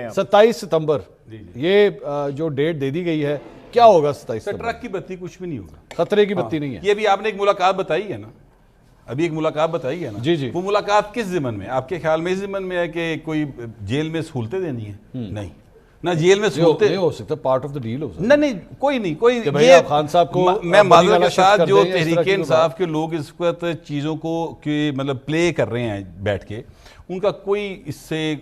ہیں 27 ستمبر یہ جو ڈیٹ دے دی گئی ہے، کیا ہوگا 27 ستمبر؟ ٹرک کی بتی کچھ بھی نہیں ہوگا، خطرے کی بتی نہیں ہے. یہ بھی آپ نے ایک ملاقات بتائی ہے نا، ابھی ایک ملاقات بتائی ہے نا، جی وہ ملاقات کس ضمن میں؟ آپ کے خیال میں اس ضمن میں ہے کہ کوئی جیل میں سہولتیں دینی ہیں؟ نہیں نہ جیل میں سہولتیں، نہیں ہو سکتا، پارٹ آف دا ڈیل ہو سکتا. نہیں کوئی کہ بھئی آپ خان صاحب کو میں معذرت کے ساتھ جو دیں، اس طرح تحریک کی انصاف کے لوگ اس وقت چیزوں کو مطلب پلے کر رہے ہیں بیٹھ کے، ان کا کوئی اس سے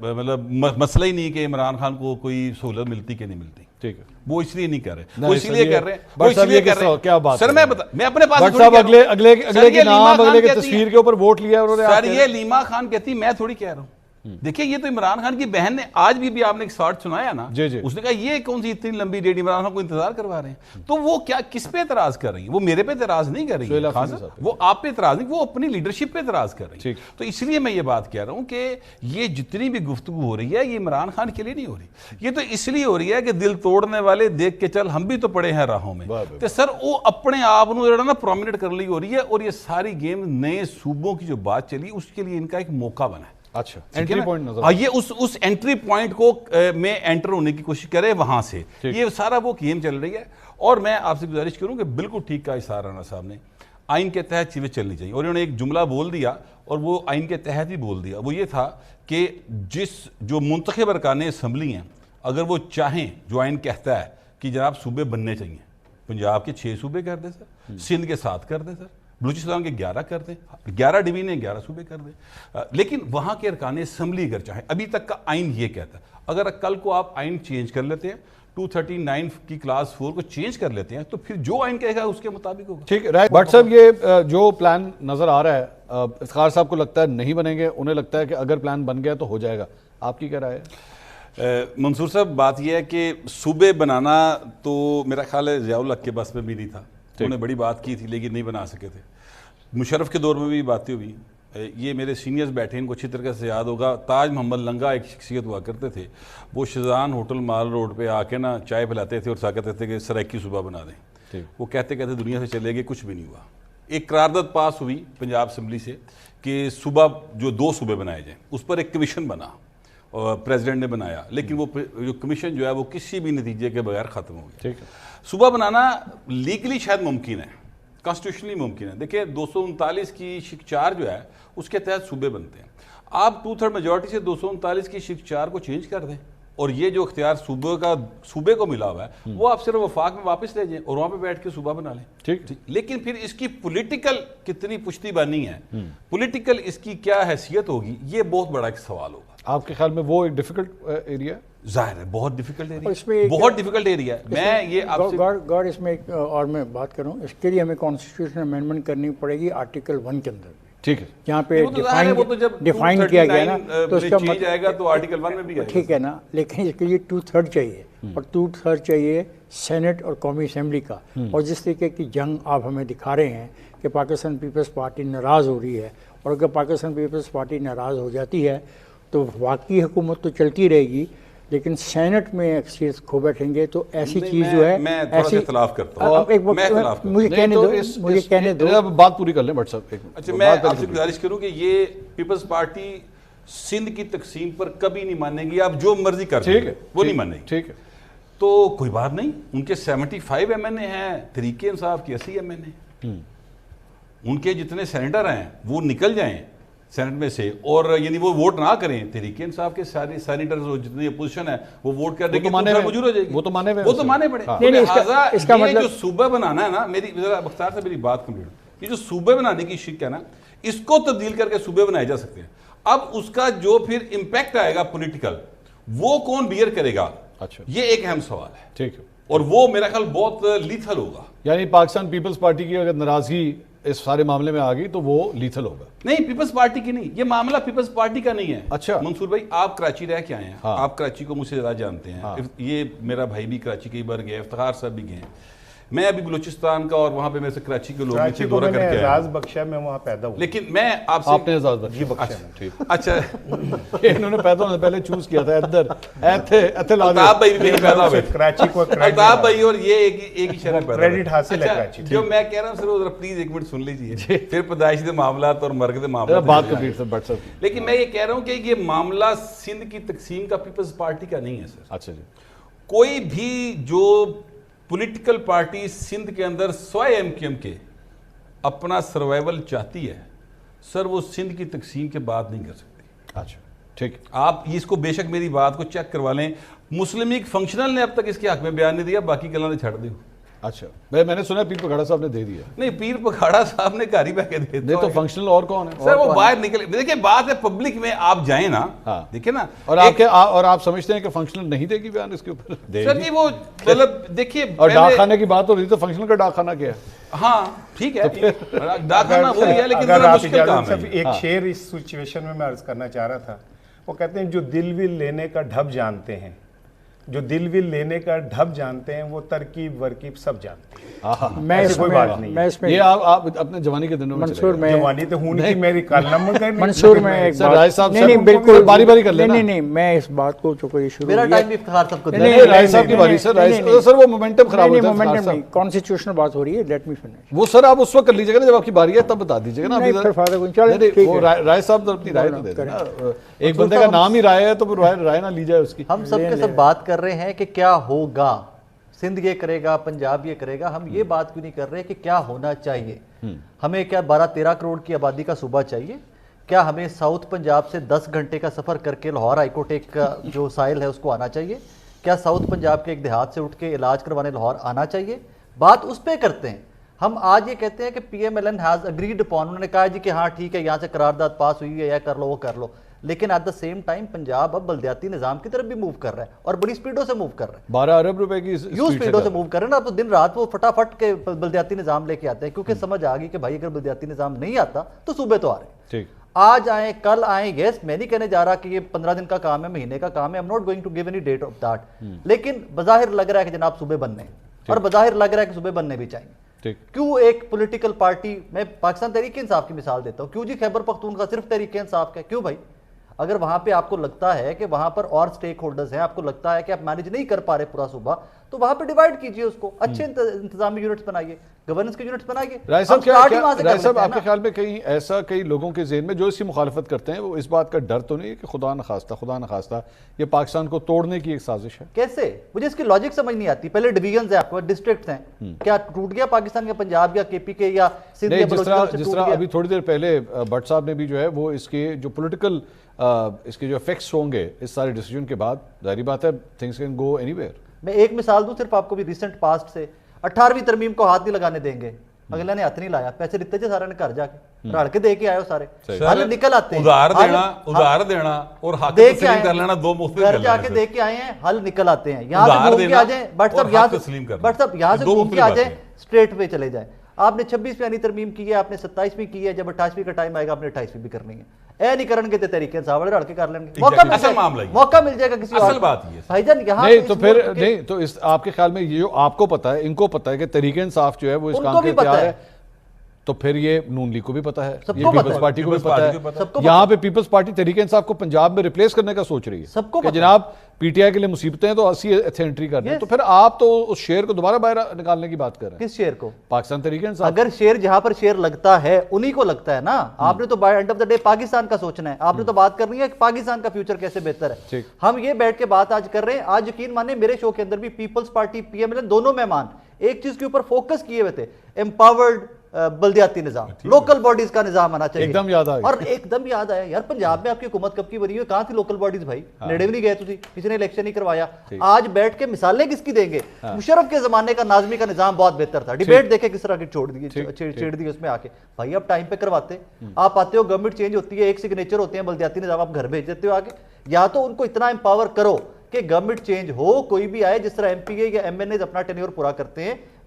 مطلب مسئلہ ہی نہیں کہ عمران خان کو کوئی سہولت ملتی کہ نہیں ملتی. ٹھیک ہے، وہ اس لیے نہیں کر رہے، وہ اس لیے کر رہے ہیں، وہ اس لیے کر رہے ہیں. کیا بات سر میں اپنے پاس بٹ صاحب اگلے کے نام، اگلے کے تصویر کے اوپر ووٹ لیا انہوں نے. سر یہ لیما خان کہتی میں تھوڑی کہہ رہا ہوں. دیکھیں یہ تو عمران خان کی بہن نے آج بھی آپ نے ایک شارٹ سنایا نا، اس نے کہا یہ کون سی اتنی لمبی ڈیٹ عمران خان کو انتظار کروا رہے ہیں. تو وہ کیا کس پہ اعتراض کر رہی ہیں؟ وہ میرے پہ اعتراض نہیں کر رہی ہیں، وہ آپ پہ اعتراض نہیں، وہ اپنی لیڈرشپ پہ اعتراض کر رہی ہیں. تو اس لیے میں یہ بات کہہ رہا ہوں کہ یہ جتنی بھی گفتگو ہو رہی ہے یہ عمران خان کے لیے نہیں ہو رہی، یہ تو اس لیے ہو رہی ہے کہ دل توڑنے والے دیکھ کے چل ہم بھی تو پڑے ہیں راہوں میں. تو سر وہ اپنے آپ نا پرومینٹ کرنے ہو رہی ہے، اور یہ ساری گیم نئے صوبوں کی جو بات چلی اس کے لیے ان کا ایک موقع بنا ہے. اچھا، انٹری پوائنٹ نظر یہ اس انٹری پوائنٹ کو میں انٹر ہونے کی کوشش کرے وہاں سے، یہ سارا وہ گیم چل رہی ہے. اور میں آپ سے گزارش کروں کہ بالکل ٹھیک کہا اسحاق رانا صاحب نے، آئین کے تحت چیزیں چلنی چاہیے. اور انہوں نے ایک جملہ بول دیا اور وہ آئین کے تحت ہی بول دیا، وہ یہ تھا کہ جو منتخب ارکان اسمبلی ہیں اگر وہ چاہیں، جو آئین کہتا ہے کہ جناب صوبے بننے چاہیے، پنجاب کے 6 صوبے کر دیں سر، سندھ کے 7 کر دیں سر، بلوچستان کے 11 کر دیں، 11 ڈویژن 11 صوبے کر دیں، لیکن وہاں کے ارکان اسمبلی اگر چاہیں، ابھی تک کا آئین یہ کہتا ہے. اگر کل کو آپ آئین چینج کر لیتے ہیں، 239 کی کلاس 4 کو چینج کر لیتے ہیں، تو پھر جو آئین کہے گا اس کے مطابق ہوگا. ٹھیک ہے. بٹ صاحب یہ جو پلان نظر آ رہا ہے، افتخار صاحب کو لگتا ہے نہیں بنیں گے، انہیں لگتا ہے کہ اگر پلان بن گیا تو ہو جائے گا. آپ کی کیا رائے ہے؟ منصور صاحب بات یہ ہے کہ صوبے بنانا تو میرا خیال ہے ضیاء الحق کے بس میں بھی نہیں تھا، انہوں نے بڑی بات کی تھی لیکن نہیں بنا سکے تھے. مشرف کے دور میں بھی باتیں ہوئی. یہ میرے سینئرز بیٹھے ان کو اچھی طرح سے یاد ہوگا، تاج محمد لنگا ایک شخصیت ہوا کرتے تھے، وہ شہزان ہوٹل مال روڈ پہ آ کے نا چائے پلاتے تھے اور کہتے تھے کہ سرائکی صوبہ بنا دیں. وہ کہتے دنیا سے چلے گئے، کچھ بھی نہیں ہوا. ایک قرارداد پاس ہوئی پنجاب اسمبلی سے کہ صوبہ جو 2 صوبے بنائے جائیں، اس پر ایک کمیشن بنا اور پریزیڈنٹ نے بنایا، لیکن وہ جو کمیشن جو ہے وہ کسی بھی نتیجے کے بغیر ختم ہو گیا. صوبہ بنانا لیگلی شاید ممکن ہے، کانسٹیٹیوشنلی ممکن ہے. دیکھیں 239 کی شق 4 جو ہے اس کے تحت صوبے بنتے ہیں. آپ 2/3 میجورٹی سے 239 کی شق 4 کو چینج کر دیں، اور یہ جو اختیار صوبے کو ملا ہوا ہے وہ آپ صرف وفاق میں واپس لے جائیں اور وہاں پہ بیٹھ کے صوبہ بنا لیں. ٹھیک. لیکن پھر اس کی پولیٹیکل کتنی پشتی بانی ہے، پولیٹیکل اس کی کیا حیثیت ہوگی، یہ بہت بڑا ایک سوال ہوگا. آپ کے خیال میں وہ ایک ڈیفیکلٹ ایریا ہے؟ ظاہر ہے بہت ڈیفیکلٹ ایریا، بہت ڈیفیکلٹ ایریا ہے. میں یہ آپ سے گاڑ اس میں اور میں بات کروں، اس کے لیے ہمیں کانسٹیٹیوشن امینڈمنٹ کرنی پڑے گی آرٹیکل 1 کے اندر. ٹھیک ہے، جہاں پہ ڈیفائن کیا گیا نا، تو اس کا مطلب آئے گا تو آرٹیکل 1 میں بھی آئے گا. ٹھیک ہے نا، لیکن اس کے لیے 2/3 چاہیے، اور 2/3 چاہیے سینٹ اور قومی اسمبلی کا. اور جس طریقے کی جنگ آپ ہمیں دکھا رہے ہیں کہ پاکستان پیپلز پارٹی ناراض ہو رہی ہے، اور اگر پاکستان پیپلز پارٹی ناراض ہو جاتی ہے تو واقعی حکومت تو چلتی رہے گی، لیکن سینٹ میں ایکسیس کھو بیٹھیں گے تو ایسی چیز جو ہے، میں تھوڑا سا اختلاف کرتا ہوں. مجھے کہنے دو، بات پوری کر لیں بٹ صاحب. اچھا میں آپ سے گزارش کروں کہ یہ پیپلز پارٹی سندھ کی تقسیم پر کبھی نہیں مانے گی، آپ جو مرضی کر دیں وہ نہیں مانے گی. ٹھیک ہے، تو کوئی بات نہیں. ان کے 75 ایم این اے ہیں، تحریک انصاف کی 80 ایم این اے، ان کے جتنے سینیٹر ہیں وہ نکل جائیں سینٹ میں سے، اور یعنی وہ ووٹ نہ کریں، تحریک انصاف کے سارے سینیٹرز جتنی اپوزیشن ہے وہ ووٹ کر دیں گے، موجود ہو جائے گی. وہ تو مانے پڑے. لہٰذا یہ جو صوبہ بنانا ہے نا، میری بختیار سے میری بات کمپلیٹ، یہ جو صوبے بنانے کی شک ہے نا، اس کو تبدیل کر کے صوبے بنائے جا سکتے ہیں. اب اس کا جو پھر امپیکٹ آئے گا پولیٹیکل، وہ کون بیئر کرے گا، یہ ایک اہم سوال ہے. ٹھیک ہے، اور وہ میرا خیال بہت لیتھل ہوگا. یعنی پاکستان پیپلز پارٹی کی اگر ناراضگی اس سارے معاملے میں آ گئی تو وہ لیتھل ہوگا. نہیں، پیپلز پارٹی کی نہیں، یہ معاملہ پیپلز پارٹی کا نہیں ہے. اچھا منصور بھائی، آپ کراچی رہ کے آئے ہیں، آپ کراچی کو مجھ سے زیادہ جانتے ہیں. یہ میرا بھائی بھی کراچی کئی بار گئے، افتخار صاحب بھی گئے ہیں. میں ابھی بلوچستان کا اور وہاں پہ میں سے کراچی کے لوگ کراچی کو دورہ میں کر نے کے آیا اعزاز بخشا، میں وہاں پیدا ہوں. لیکن میں آپ سے آپ نے اعزاز بخشا. جی بخشا میں. ٹھیک. اچھا انہوں نے پیدا ہونے سے پہلے چوز کیا تھا ادھر ایتھے لا دیا. الطاف بھائی بھی پیدا ہوئے، کراچی کو الطاف بھائی اور یہ ایک ہی شہر میں پیدا ہوئے. کریڈٹ حاصل ہے کراچی. جو میں کہہ رہا ہوں سر ذرا پلیز ایک منٹ سن لیجیے، پھر پیدائش کے معاملات اور مرگ کے معاملات بات کمپلیٹ سر بٹ سر. لیکن میں یہ کہہ رہا ہوں کہ یہ معاملہ سندھ کی تقسیم کا پیپلز پارٹی کا نہیں ہے سر. اچھا جی. کوئی بھی جو پولیٹیکل پارٹی سندھ کے اندر سوائے ایم کیو ایم کے اپنا سروائیول چاہتی ہے سر، وہ سندھ کی تقسیم کے بعد نہیں کر سکتی. اچھا ٹھیک. آپ اس کو بے شک میری بات کو چیک کروا لیں. مسلم لیگ فنکشنل نے اب تک اس کے حق میں بیان نہیں دیا، باقی گلاں چھڑ دیں. اچھا میں نے سنا پیر پگھاڑا صاحب نے دے دیا. نہیں، پیر پگھاڑا صاحب نے گھر ہی بہ کے دے نہیں تو فنکشنل اور کون ہے سر؟ وہ باہر نکلے. دیکھیں بات ہے پبلک میں آپ جائیں نا، دیکھیں نا. اور آپ سمجھتے ہیں کہ فنکشنل نہیں دے گی بیان اس کے اوپر؟ سر جی وہ مطلب دیکھیے، اور ڈاک خانے کی بات ہو رہی تو فنکشنل کا ڈاک خانہ کیا ہے؟ ہاں ٹھیک ہے، ڈاک خانہ وہی ہے، لیکن اگر ذرا آپ مشکل کام اجازت ہے. سے ایک شعر اس سچویشن میں عرض کرنا چاہ رہا تھا. وہ کہتے ہیں جو دل ول لینے کا ڈھب جانتے ہیں، جو دل ول لینے کا ڈھب جانتے ہیں، وہ ترکیب ورکیب سب جانتے ہیں. میں اس کوئی بات نہیں. میں اس میں یہ آپ اپنے جوانی کے دنوں میں منصور میں جوانی تو ہونی تھی میری کالم میں. منصور میں ایک سر رائے صاحب نہیں بالکل باری باری کر لینا. نہیں میں اس بات کو چونکہ یہ شروع میرا ٹائم بھی افتخار صاحب کو نہیں رائے صاحب کی باری سر وہ مومنٹم خراب ہوتا ہے. مومنٹم نہیں، کانسٹیٹیوشنل بات ہو رہی ہے. Let me finish. وہ سر آپ اس وقت کر لیجیے گا جب آپ کی باری ہے تب بتا دیجیے گا نا. رائے صاحب اپنی رائے تو دے دیں. ایک بندے کا نام ہی رائے ہے تو رائے نہ لی جائے اس کی. ہم سب کے سب بات کر رہے ہیں کہ کیا ہوگا، سندھ یہ کرے گا، پنجاب یہ کرے گا. ہم یہ بات کیوں نہیں کر رہے کہ کیا ہونا چاہیے؟ ہمیں کیا 12-13 کروڑ کی آبادی کا صوبہ چاہیے؟ کیا ہمیں ساؤتھ پنجاب سے 10 گھنٹے کا سفر کر کے لاہور ہائی کورٹ ایک جو سائل ہے اس کو آنا چاہیے؟ کیا ساؤتھ پنجاب کے ایک دیہات سے اٹھ کے علاج کروانے لاہور آنا چاہیے؟ بات اس پہ کرتے ہیں. ہم آج یہ کہتے ہیں کہ P M L N has agreed upon, انہوں نے کہا جی کہ ہاں ٹھیک ہے یہاں سے قرارداد پاس ہوئی ہے، یا کر لو وہ کر لو. لیکن at the same time Punjab اب بلدیاتی نظام کی طرف بھی موو کر رہا ہے اور بڑی سپیڈوں سے موو کر رہا ہے. 12 ارب روپے کی یوں سپیڈوں سے موو کر رہے ہیں نا. تو دن رات وہ فٹافٹ کے بلدیاتی نظام لے کے آتے ہیں، کیونکہ سمجھ آ گئی کہ بھائی اگر بلدیاتی نظام نہیں آتا تو صوبے تو آ رہے ہیں. ٹھیک. آج آئیں کل آئیں. یس میں نہیں کہنے جا رہا کہ یہ 15 دن کا کام ہے، مہینے کا کام ہے. I'm not going to give any date of that. لیکن بظاہر لگ رہا ہے کہ جناب صوبے بننے ہیں، اور بظاہر لگ رہا ہے کہ صوبے بننے بھی چاہیے. کیوں ایک پولیٹیکل پارٹی، میں پاکستان تحریک انصاف کی مثال دیتا ہوں، کیوں جی خیبر پختونخوا صرف تحریک انصاف کا؟ کیوں بھائی؟ اگر وہاں پہ آپ کو لگتا ہے کہ وہاں پر اور سٹیک ہولڈرز ہیں، آپ کو لگتا ہے کہ آپ مینیج نہیں کر پا رہے پورا صوبہ، تو وہاں پہ ڈیوائیڈ کیجئے اس کو. اچھے انتظامی یونٹس بنائیے، گورننس کے یونٹس بنائیے. رائے صاحب آپ کے خیال میں کہیں ایسا کئی لوگوں کے ذہن میں جو اس کی مخالفت کرتے ہیں، وہ اس بات کا ڈر تو نہیں ہے کہ خدا نخواستہ یہ پاکستان کو توڑنے کی ایک سازش ہے؟ کیسے؟ مجھے اس کی لاجک سمجھ نہیں آتی. پہلے ڈویژنز ہیں، آپ کو ڈسٹرکٹس ہیں، کیا ٹوٹ گیا پاکستان یا پنجاب یا کے پی کے یا سندھ یا بلوچستان سے جس ٹوٹ طرح گیا؟ ابھی تھوڑی دیر پہلے بٹ صاحب نے بھی جو ہے وہ اس کے جو پولیٹیکل اس کے جو افیکٹس ہوں گے اس سارے ڈیسیجن کے بعد، ظاہری بات ہے things can go any where. میں ایک مثال دوں صرف آپ کو بھی ریسنٹ پاسٹ سے. 18ویں ترمیم کو ہاتھ نہیں لگانے دیں گے، اگلے نے ہاتھ نہیں لایا. پیسے دیتے جی سارے نے گھر جا کے رڑ کے دے کے آئے ہو سارے. حل نکل آتے ہیں، ادھار دینا اور حق تسلیم کر لینا دو مختلف گھر جا کے دے کے آئے ہیں، حل نکل آتے ہیں. یہاں سے گھوم کے آ جائیں، بٹ صاحب یہاں سے گھوم کے آ جائیں، اسٹریٹ پہ چلے جائیں. آپ نے 26ویں ترمیم کی ہے، آپ نے 27ویں کی ہے، جب 28ویں کا ٹائم آئے گا آپ نے 28ویں بھی کرنی ہے. اے نہیں کرن گے تے تحریک انصاف والے رڑ کے کر لیں گے. موقع مل جائے گا کسی اور. بھائی جان یہاں نہیں تو پھر نہیں تو اس آپ کے خیال میں یہ جو آپ کو پتہ ہے، ان کو پتہ ہے کہ تحریک انصاف جو ہے وہ اس کام کے تیار ہے، تو پھر یہ نون لیگ کو بھی پتہ ہے، یہ پیپلز پارٹی کو بھی پتہ ہے. یہاں پہ پیپلز پارٹی تحریک انصاف کو پنجاب میں ریپلیس کرنے کا سوچ رہی ہے کہ جناب پی ٹی آئی کے لیے مصیبتیں ہیں تو اسی ایتھے انٹری کرنا ہے. تو پھر آپ تو اس شیر کو دوبارہ باہر نکالنے کی بات کر رہے ہیں. کس شیر کو؟ پاکستان تحریک انصاف. اگر شیر جہاں پر شیر لگتا ہے انہی کو لگتا ہے نا. آپ نے تو by and of the day Pakistan کا سوچنا ہے. آپ نے تو بات کرنی ہے کہ پاکستان کا فیوچر کیسے بہتر ہے. ہم یہ بیٹھ کے بات آج کر رہے ہیں. آج یقین مانے میرے شو کے اندر بھی Peoples Party P M L N دونوں مہمان ایک چیز کے اوپر فوکس کیے ہوئے تھے، امپاورڈ بلدیاتی نظام، لوکل باڈیز کا نظام آنا چاہیے. ایک دم یاد آیا. اور ایک دم یاد آیا یار پنجاب میں آپ کی حکومت کب کی بنی ہوئی؟ کہاں تھی لوکل باڈیز بھائی؟ نیڑے بھی نہیں گئے تھی، کسی نے الیکشن نہیں کروایا. آج بیٹھ کے مثالیں کس کی دیں گے؟ مشرف کے زمانے کا ناظمی کا نظام بہت بہتر تھا. ڈیبیٹ دیکھے کس طرح کی چھیڑ دی اس میں آ کے. بھائی اب ٹائم پہ کرواتے. آپ آتے ہو، گورنمنٹ چینج ہوتی ہے، ایک سگنیچر ہوتے ہیں، بلدیاتی نظام آپ گھر بھیج دیتے ہو آگے. یا تو ان کو اتنا امپاور کرو کہ گورنمنٹ چینج ہو، کوئی بھی آئے، جس طرح ایم پی اے یا ایم این اے اپنا ٹینیور پورا کرتے ہیں،